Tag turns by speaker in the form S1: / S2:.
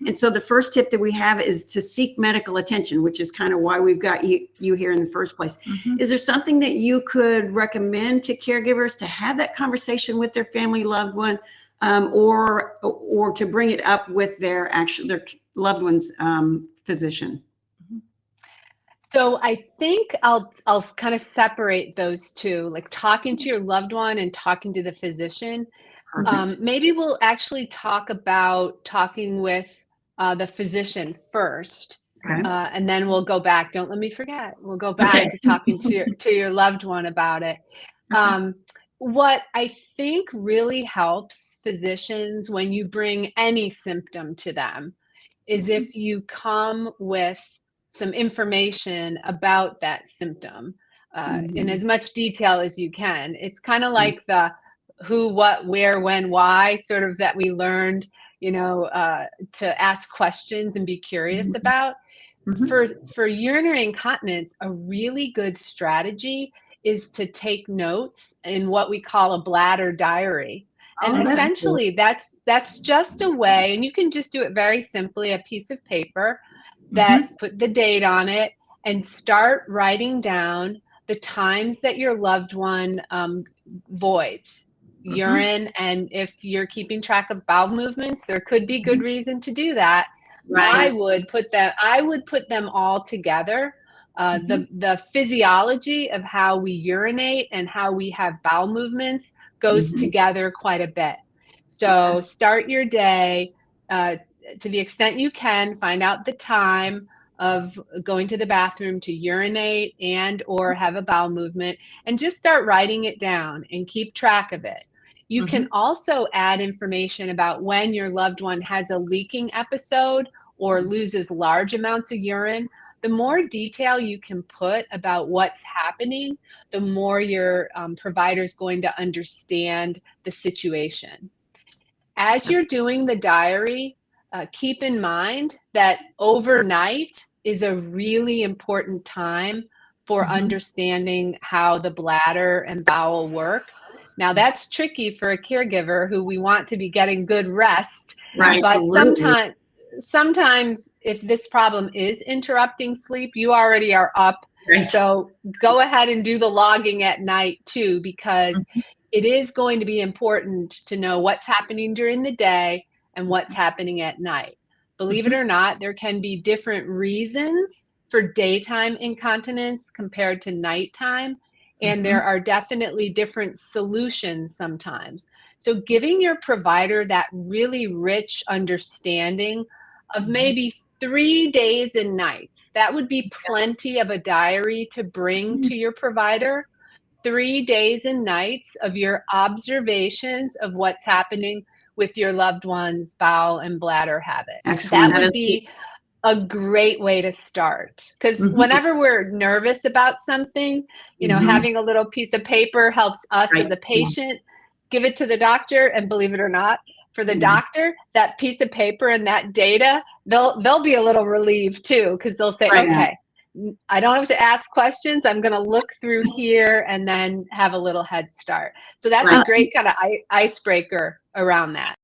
S1: And so the first tip that we have is to seek medical attention, which is kind of why we've got you here in the first place. Is there something that you could recommend to caregivers to have that conversation with their family loved one, or to bring it up with their loved one's physician?
S2: So I think I'll kind of separate those two, like talking to your loved one and talking to the physician. Maybe we'll actually talk about talking with the physician first, and then we'll go back. Don't let me forget. We'll go back to talking to your loved one about it. What I think really helps physicians when you bring any symptom to them is if you come with some information about that symptom in as much detail as you can. It's kind of like the who, what, where, when, why sort of that we learned, to ask questions and be curious about. For urinary incontinence, a really good strategy is to take notes in what we call a bladder diary. And essentially that's just a way, and you can just do it very simply, a piece of paper that put the date on it and start writing down the times that your loved one voids urine. And if you're keeping track of bowel movements, there could be good reason to do that. I would put them all together. The physiology of how we urinate and how we have bowel movements goes together quite a bit. So start your day, to the extent you can, find out the time of going to the bathroom to urinate and or have a bowel movement, and just start writing it down and keep track of it. You can also add information about when your loved one has a leaking episode or loses large amounts of urine. The more detail you can put about what's happening, the more your provider is going to understand the situation. As you're doing the diary, keep in mind that overnight is a really important time for understanding how the bladder and bowel work. Now that's tricky for a caregiver who we want to be getting good rest, but sometimes if this problem is interrupting sleep, you already are up. So go ahead and do the logging at night too, because it is going to be important to know what's happening during the day and what's happening at night. Believe it or not, there can be different reasons for daytime incontinence compared to nighttime, and there are definitely different solutions sometimes. So giving your provider that really rich understanding of maybe 3 days and nights, that would be plenty of a diary to bring to your provider. 3 days and nights of your observations of what's happening with your loved one's bowel and bladder habits.
S1: Excellent.
S2: That would be a great way to start, because whenever we're nervous about something, having a little piece of paper helps us as a patient give it to the doctor. And believe it or not, for the doctor, that piece of paper and that data, they'll be a little relieved too, because they'll say, okay, I don't have to ask questions. I'm going to look through here and then have a little head start. So that's a great kind of icebreaker around that.